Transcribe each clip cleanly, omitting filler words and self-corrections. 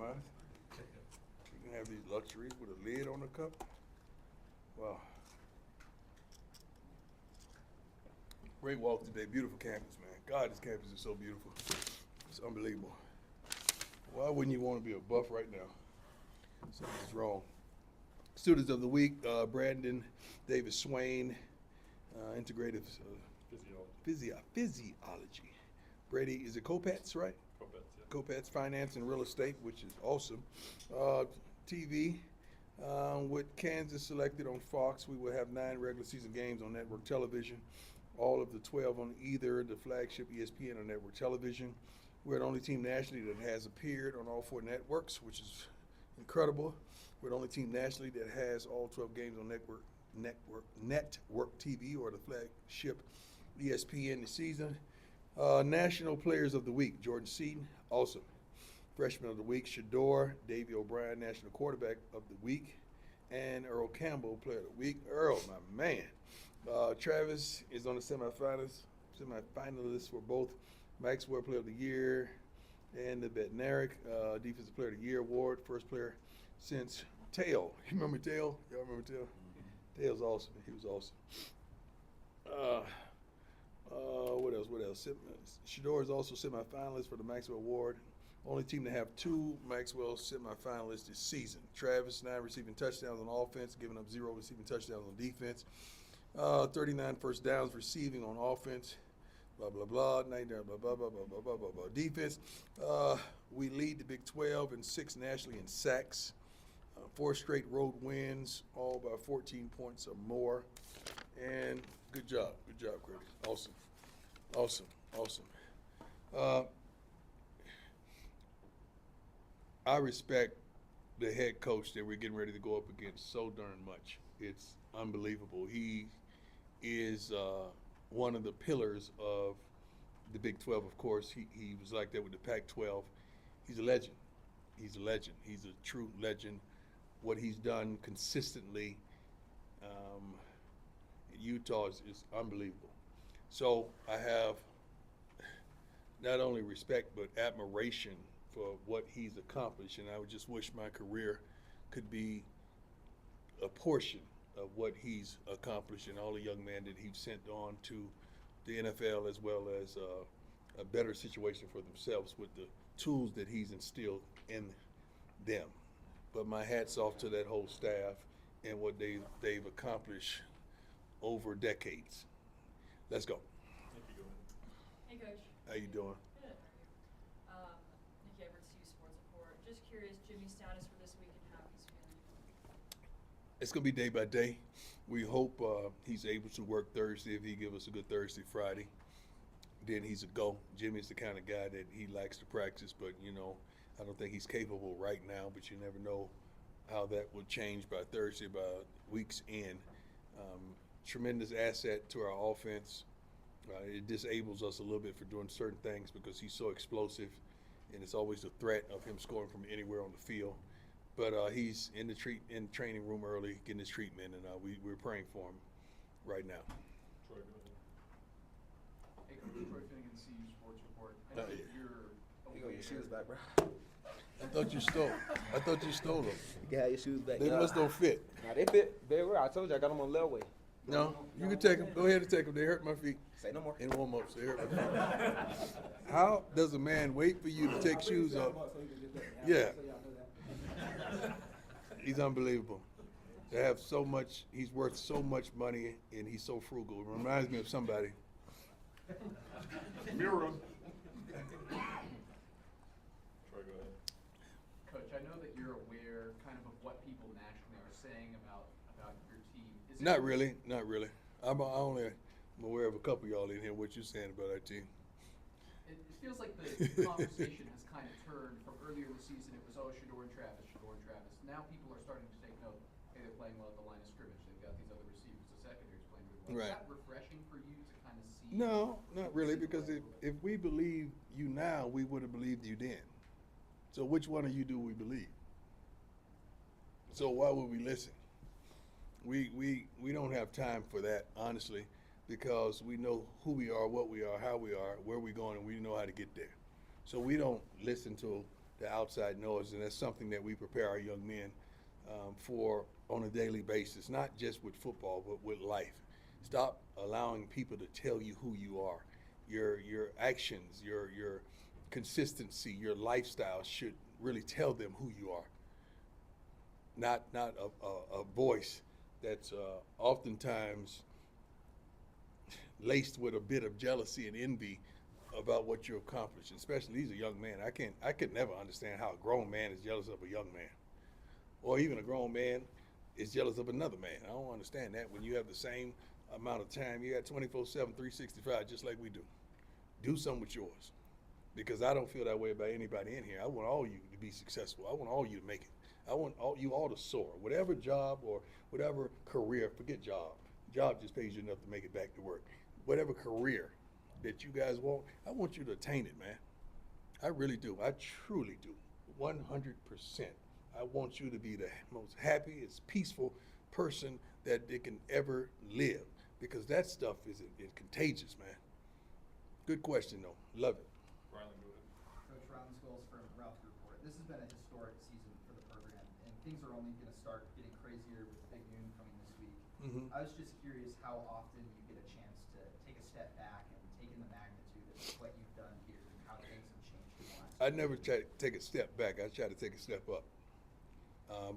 customized. You can have these luxuries with a lid on the cup. Wow. Great walk today. Beautiful campus, man. God, this campus is so beautiful. It's unbelievable. Why wouldn't you want to be a buff right now? Something's wrong. Students of the week, Brandon Davis Swain, integrative physiology. Brady, is it Copats, right? Copats, yeah. Copats Finance and Real Estate, which is awesome. TV, with Kansas selected on Fox, we will have 9 regular season games on network television. All of the 12 on either the flagship ESPN or network television. We're the only team nationally that has appeared on all 4 networks, which is incredible. We're the only team nationally that has all 12 games on network TV or the flagship ESPN this season. National Players of the Week, Jordan Seaton, awesome. Freshman of the Week, Shador, Davey O'Brien, National Quarterback of the Week, and Earl Campbell, Player of the Week. Earl, my man. Travis is on the semifinalists for both Maxwell Player of the Year and the Bednarik Defensive Player of the Year award. First player since Tail. You remember Tail? Y'all remember Tail? Tail's awesome. He was awesome. What else? Shador is also semifinalist for the Maxwell Award. Only team to have 2 Maxwell semifinalists this season. Travis, 9 receiving touchdowns on offense, giving up 0 receiving touchdowns on defense. 39 first downs receiving on offense. Blah, blah, blah. 99, blah, blah, blah, blah, blah, blah, blah, blah. Defense, we lead the Big 12 and 6 nationally in sacks. 4 straight road wins, all by 14 points or more. And good job, Curtis. Awesome. I respect the head coach that we're getting ready to go up against so darn much. It's unbelievable. He is one of the pillars of the Big 12, of course. He was like that with the Pac-12. He's a legend. He's a true legend. What he's done consistently in Utah is unbelievable. So I have not only respect but admiration for what he's accomplished, and I would just wish my career could be a portion of what he's accomplished and all the young men that he's sent on to the NFL, as well as a better situation for themselves with the tools that he's instilled in them. But my hat's off to that whole staff and what they've accomplished over decades. Let's go. Hey, Coach. How you doing? Good. Nick Everett, CU Sports Report. Just curious, Jimmy's status for this week and how he's feeling. It's going to be day by day. We hope he's able to work Thursday. If he give us a good Thursday, Friday, then he's a go. Jimmy's the kind of guy that he likes to practice, but, I don't think he's capable right now, but you never know how that will change by Thursday, by week's end. Tremendous asset to our offense. It disables us a little bit for doing certain things because he's so explosive, and it's always the threat of him scoring from anywhere on the field. But he's in the training room early, getting his treatment, and we're praying for him right now. Troy, go ahead. Hey, Coach, Troy Finnegan, CU Sports Report. I know that you're. You got your shoes back, bro. I thought you stole them. You can have your shoes back. They must don't fit. Nah, they fit very well. I told you I got them on layaway. No, you can take them. Go ahead and take them. They hurt my feet. Say no more. In warm-ups, they hurt my feet. How does a man wait for you to take shoes off? Yeah. He's unbelievable. They have so much. He's worth so much money, and he's so frugal. It reminds me of somebody. Mirror him. Troy, go ahead. Coach, I know that you're aware kind of what people nationally are saying about your team. Not really. I'm aware of a couple of y'all in here. What you saying about our team? It feels like the conversation has kind of turned from earlier this season. It was Shador and Travis. Now people are starting to take note. Hey, they're playing well at the line of scrimmage. They've got these other receivers. The secondary's playing really well. Right. Is that refreshing for you to kind of see? No, not really, because if we believe you now, we would have believed you then. So which one of you do we believe? So why would we listen? We don't have time for that, honestly, because we know who we are, what we are, how we are, where we're going, and we know how to get there. So we don't listen to the outside noise, and that's something that we prepare our young men for on a daily basis, not just with football, but with life. Stop allowing people to tell you who you are. Your actions, your consistency, your lifestyle should really tell them who you are. Not a voice that's oftentimes laced with a bit of jealousy and envy about what you accomplish. Especially, these are young men. I could never understand how a grown man is jealous of a young man, or even a grown man is jealous of another man. I don't understand that when you have the same amount of time. You got 24/7, 365, just like we do. Do something with yours, because I don't feel that way about anybody in here. I want all you to be successful. I want all you to make it. I want you all to soar. Whatever job or whatever career, forget job. Job just pays you enough to make it back to work. Whatever career that you guys want, I want you to attain it, man. I really do. I truly do. 100%. I want you to be the most happiest, peaceful person that they can ever live, because that stuff is contagious, man. Good question, though. Love it. Riley, go ahead. Coach Ron Scholes from Ralph Report. This has been a historic season for the program, and things are only going to start getting crazier with Big Noon coming this week. Mm-hmm. I was just curious how often you get a chance to take a step back and take in the magnitude of what you've done here and how things have changed in the last I never try to take a step back. I try to take a step up.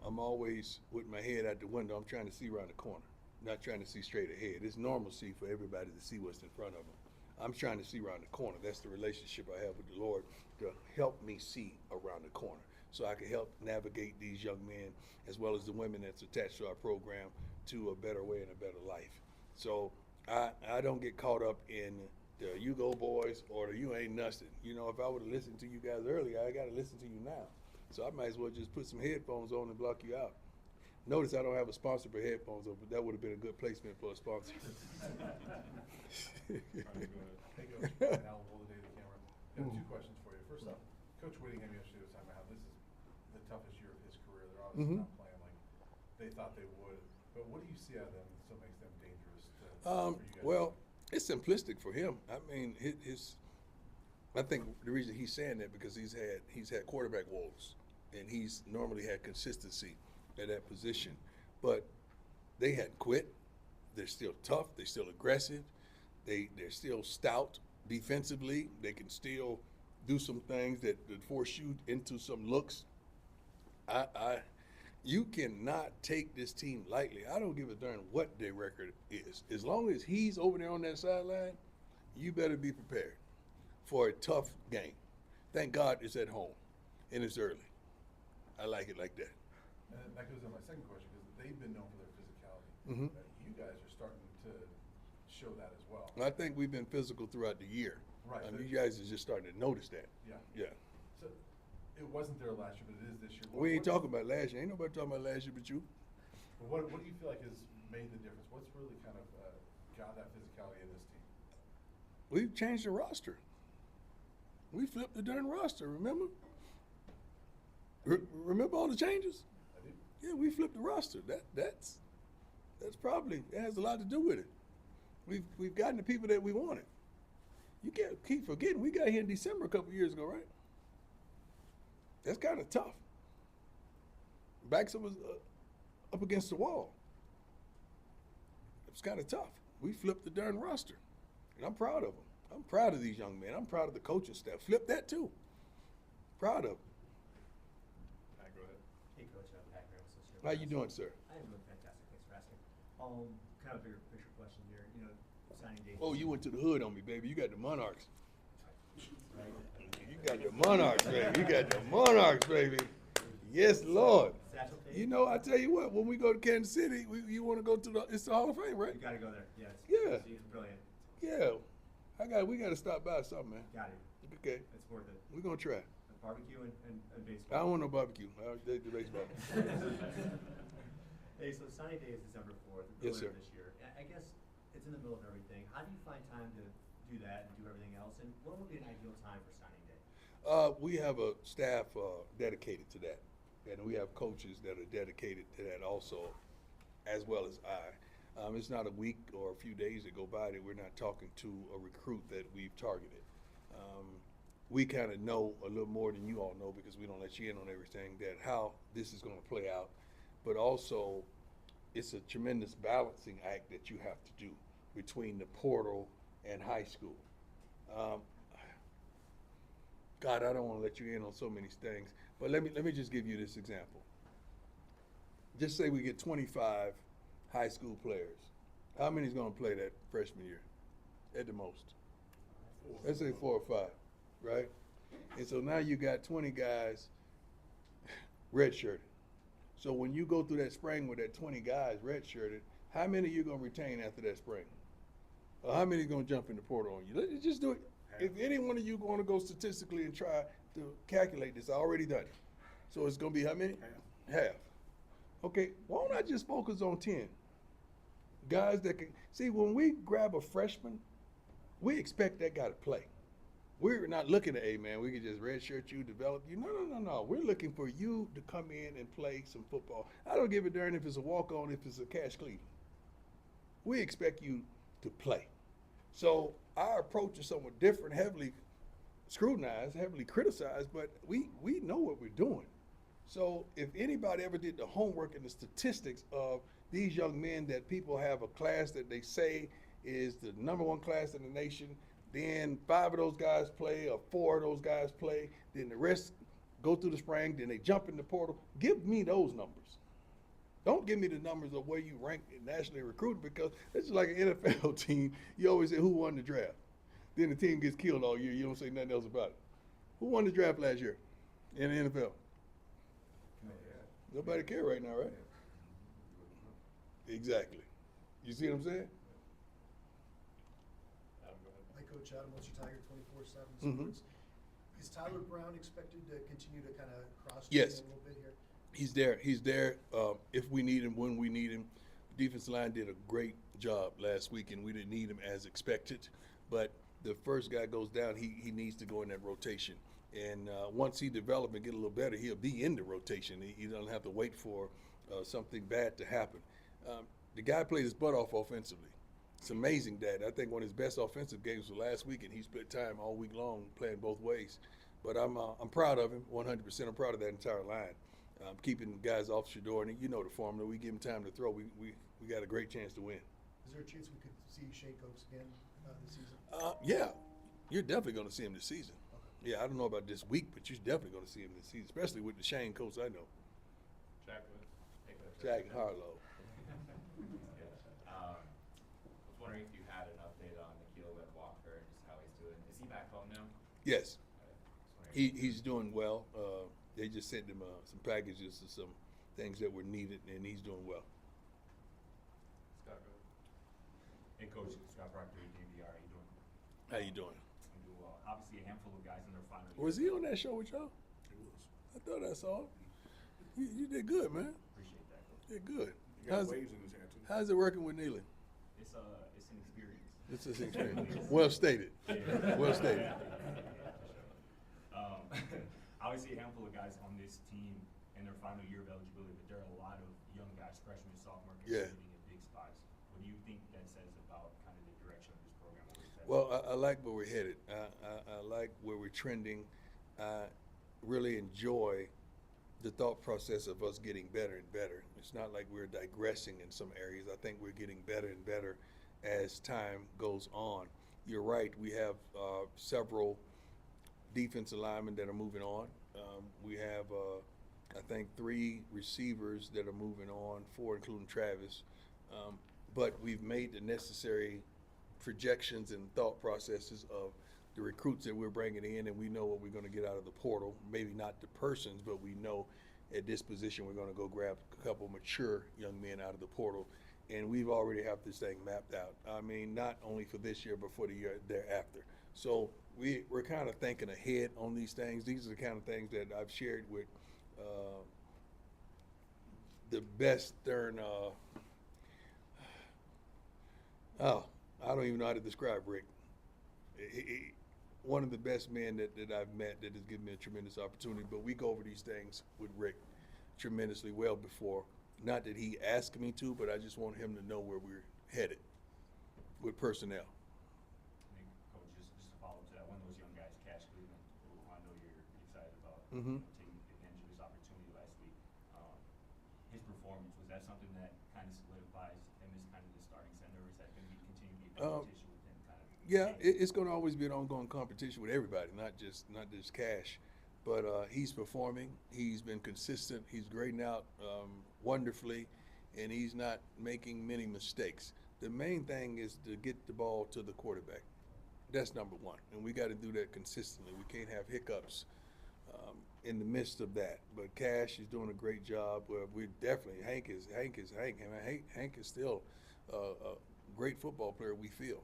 I'm always with my head out the window. I'm trying to see around the corner, not trying to see straight ahead. It's normalcy for everybody to see what's in front of them. I'm trying to see around the corner. That's the relationship I have with the Lord, to help me see around the corner, so I can help navigate these young men as well as the women that's attached to our program to a better way and a better life. So I don't get caught up in the you go boys or the you ain't nothing. You know, if I would have listened to you guys earlier, I got to listen to you now. So I might as well just put some headphones on and block you out. Notice I don't have a sponsor for headphones, but that would have been a good placement for a sponsor. Riley, go ahead. Hey, Coach, and Al Holiday, the camera. I have two questions for you. First off, Coach Whittingham yesterday was talking about how this is the toughest year of his career. They're obviously not playing like they thought they would. But what do you see out of them that still makes them dangerous for you guys? Well, it's simplistic for him. I mean, I think the reason he's saying that because he's had quarterback woes, and he's normally had consistency at that position. But they hadn't quit. They're still tough. They're still aggressive. They're still stout defensively. They can still do some things that force you into some looks. You cannot take this team lightly. I don't give a darn what their record is. As long as he's over there on that sideline, you better be prepared for a tough game. Thank God it's at home and it's early. I like it like that. And that goes to my second question, because they've been known for their physicality. Mhm. You guys are starting to show that as well. I think we've been physical throughout the year. Right. I mean, you guys are just starting to notice that. Yeah. Yeah. So it wasn't there last year, but it is this year. We ain't talking about last year. Ain't nobody talking about last year but you. What do you feel like has made the difference? What's really kind of got that physicality in this team? We've changed the roster. We flipped the darn roster, remember? Remember all the changes? I do. Yeah, we flipped the roster. That's probably, it has a lot to do with it. We've gotten the people that we wanted. You can't keep forgetting, we got here in December a couple years ago, right? That's kind of tough. Backs of us up against the wall. It's kind of tough. We flipped the darn roster, and I'm proud of them. I'm proud of these young men. I'm proud of the coaching staff. Flip that too. Proud of them. Pat, go ahead. Hey, Coach, Pat Graham, Associate How you Press. doing, sir? I am doing fantastic. Thanks for asking. Kind of bigger picture question here. You know, signing day. Oh, you went to the hood on me, baby. You got the Monarchs. Right? You got the Monarchs, baby. You got the Monarchs, baby. Yes, Lord. Satchel tape? You know, I tell you what, when we go to Kansas City, you want to go to it's the Hall of Fame, right? You got to go there. Yeah. Yeah. It's brilliant. Yeah. We got to stop by something, man. Got it. Okay. It's worth it. We're going to try. Barbecue and I baseball. don't want no barbecue. I'll take the baseball. Hey, so signing day is December 4th. Yes, sir. This year. I guess it's in the middle of everything. How do you find time to do that and do everything else? And what would be an ideal time for signing day? We have a staff dedicated to that, and we have coaches that are dedicated to that also, as well as I. It's not a week or a few days that go by that we're not talking to a recruit that we've targeted. we kind of know a little more than you all know because we don't let you in on everything, that how this is going to play out. But also, it's a tremendous balancing act that you have to do between the portal and high school. God, I don't want to let you in on so many things, but let me just give you this example. Just say we get 25 high school players. How many is going to play that freshman year at the most? Let's say 4 or 5, right? And so now you got 20 guys redshirted. So when you go through that spring with that 20 guys redshirted, how many are you going to retain after that spring? Or how many are going to jump in the portal on you? Let's just do it. If any one of you going to go statistically and try to calculate this, I already done it. So it's going to be how many? Half. Okay, why don't I just focus on 10? Guys that can, see, when we grab a freshman, we expect that guy to play. We're not looking at, hey, man, we can just redshirt you, develop you. No. We're looking for you to come in and play some football. I don't give a darn if it's a walk-on, if it's a Cash Cleveland. We expect you to play. So our approach is somewhat different, heavily scrutinized, heavily criticized, but we know what we're doing. So if anybody ever did the homework and the statistics of these young men, that people have a class that they say is the #1 class in the nation, then 5 of those guys play or 4 of those guys play, then the rest go through the spring, then they jump in the portal. Give me those numbers. Don't give me the numbers of where you rank nationally recruited, because this is like an NFL team. You always say who won the draft. Then the team gets killed all year. You don't say nothing else about it. Who won the draft last year in the NFL? Nobody care right now, right? Exactly. You see what I'm saying? Adam, go ahead. Hi, Coach Adam, Muncie Tiger, 24/7 Mhm. Sports. Is Tyler Brown expected to continue to kind of cross Yes. a little bit here? He's there. If we need him, when we need him. The defensive line did a great job last week, and we didn't need him as expected. But the first guy goes down, he needs to go in that rotation. And once he develops and get a little better, he'll be in the rotation. He doesn't have to wait for something bad to happen. The guy played his butt off offensively. It's amazing that. I think one of his best offensive games was last week, and he split time all week long playing both ways. But I'm proud of him, 100%. I'm proud of that entire line. Keeping guys off Shador, and you know the formula. We give him time to throw. We got a great chance to win. Is there a chance we could see Shane Coates again this season? Yeah, you're definitely going to see him this season. Yeah, I don't know about this week, but you're definitely going to see him this season, especially with the Shane Coates I know. Jack, go ahead. Take that. Jack Harlow. I was wondering if you had an update on Nikhil Walker and just how he's doing. Is he back home now? Yes, Just wondering. he's doing well. They just sent him some packages and some things that were needed, and he's doing well. Scott, go ahead. Hey, Coach, Scott Proctor, DVR. How you doing? How you doing? I'm doing well. Obviously, a handful of guys in their final year. Was he on that show with y'all? He was. I thought I saw him. You did good, man. Appreciate that, Coach. You did good. He got waves in his hand, too. How's it working with Neely? It's an experience. It's his experience. Well stated. Well stated. Obviously, a handful of guys on this team in their final year of eligibility, but there are a lot of young guys, freshmen, sophomore, Yeah. contributing in big spots. What do you think that says about kind of the direction of this program? Well, I like where we're headed. I like where we're trending. I really enjoy the thought process of us getting better and better. It's not like we're digressing in some areas. I think we're getting better and better as time goes on. You're right. We have several defensive linemen that are moving on. We have, I think, 3 receivers that are moving on, 4 including Travis. But we've made the necessary projections and thought processes of the recruits that we're bringing in, and we know what we're going to get out of the portal. Maybe not the persons, but we know at this position we're going to go grab a couple mature young men out of the portal, and we've already have this thing mapped out. I mean, not only for this year, but for the year thereafter. So we're kind of thinking ahead on these things. These are the kind of things that I've shared with the best darn I don't even know how to describe Rick. One of the best men that I've met that has given me a tremendous opportunity, but we go over these things with Rick tremendously well before. Not that he asked me to, but I just want him to know where we're headed with personnel. I mean, Coach, just to follow up to that, one of those young guys, Cash Cleveland, excited about Mhm. taking advantage of this opportunity last week. His performance, was that something that kind of solidifies him as kind of the starting center, or is that going to continue to be a competition with him kind of? Yeah, it's going to always be an ongoing competition with everybody, not just Cash. But he's performing. He's been consistent. He's grading out wonderfully, and he's not making many mistakes. The main thing is to get the ball to the quarterback. That's number one, and we got to do that consistently. We can't have hiccups in the midst of that. But Cash is doing a great job. We definitely Hank is Hank. I mean, Hank is still a great football player. We feel,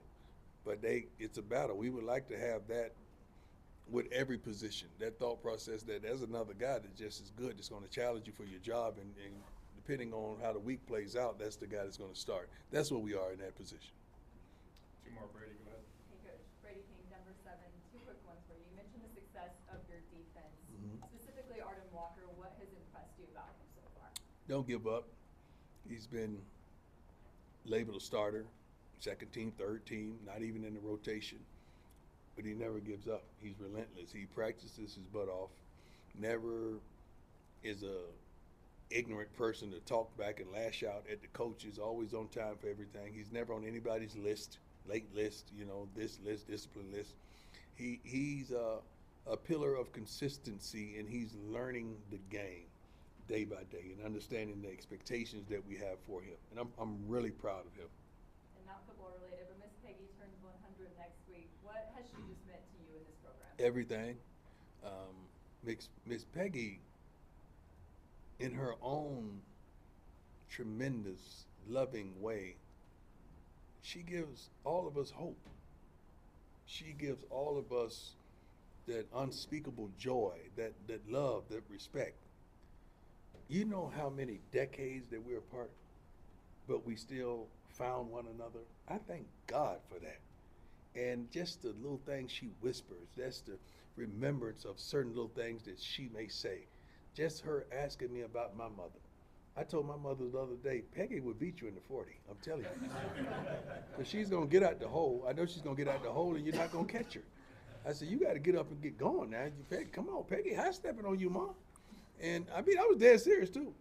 but it's a battle. We would like to have that with every position. That thought process that there's another guy that's just as good that's going to challenge you for your job, and depending on how the week plays out, that's the guy that's going to start. That's what we are in that position. Two more, Brady, go ahead. Hey, Coach. Brady King, Denver 7. Two quick ones for you. You mentioned the success of your defense. Specifically, Arden Walker. What has impressed you about him so far? Don't give up. He's been labeled a starter, second team, third team, not even in the rotation. But he never gives up. He's relentless. He practices his butt off. Never is a ignorant person to talk back and lash out at the coaches. Always on time for everything. He's never on anybody's list, late list, this list, discipline list. He's a pillar of consistency, and he's learning the game day by day and understanding the expectations that we have for him. And I'm really proud of him. And not football related, but Miss Peggy turns 100 next week. What has she just meant to you in this program? Everything. Miss Peggy, in her own tremendous, loving way, she gives all of us hope. She gives all of us that unspeakable joy, that love, that respect. You know how many decades that we're apart, but we still found one another? I thank God for that. And just the little things she whispers, that's the remembrance of certain little things that she may say. Just her asking me about my mother. I told my mother the other day, Peggy would beat you in the 40, I'm telling you. Because she's going to get out the hole. I know she's going to get out the hole, and you're not going to catch her. I said, you got to get up and get going now. Peggy, come on, Peggy, high stepping on you, Mom. And I mean, I was dead serious too,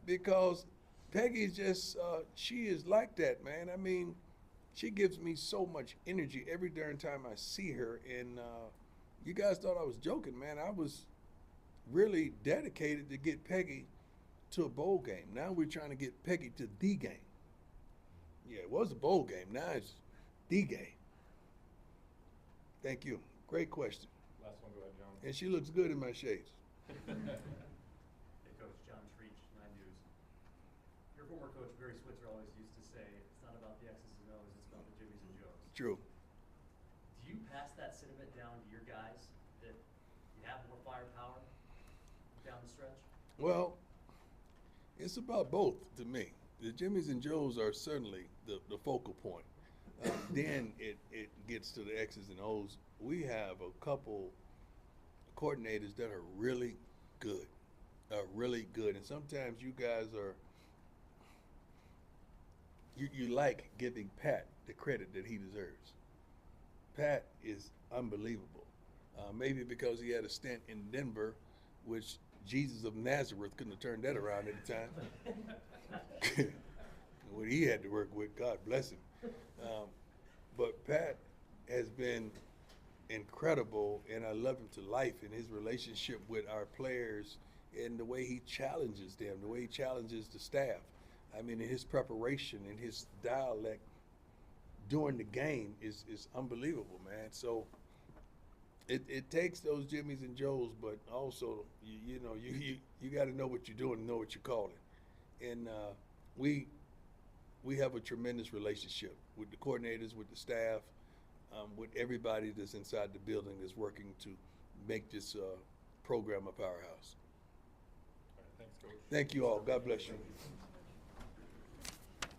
because Peggy's just, she is like that, man. I mean, she gives me so much energy every darn time I see her. And you guys thought I was joking, man. I was really dedicated to get Peggy to a bowl game. Now we're trying to get Peggy to the game. Yeah, it was a bowl game. Now it's the game. Thank you. Great question. Last one, go ahead, John. And she looks good in my shades. Hey, Coach, John Treach, 9 News. Your former coach, Barry Switzer, always used to say, it's not about the X's and O's, it's about the Jimmies and Joes. True. Do you pass that sentiment down to your guys, that you have more firepower down the stretch? Well, it's about both to me. The Jimmies and Joes are certainly the focal point. Then it gets to the X's and O's. We have a couple coordinators that are really good, and sometimes you guys are, you like giving Pat the credit that he deserves. Pat is unbelievable. Maybe because he had a stint in Denver, which Jesus of Nazareth couldn't have turned that around at the time. What he had to work with, God bless him. But Pat has been incredible, and I love him to life in his relationship with our players and the way he challenges them, the way he challenges the staff. I mean, in his preparation and his dialect during the game is unbelievable, man. So it takes those Jimmies and Joes, but also you got to know what you're doing and know what you're calling. And we have a tremendous relationship with the coordinators, with the staff, with everybody that's inside the building that's working to make this program a powerhouse. All right, thanks, Coach. Thank you all. God bless you.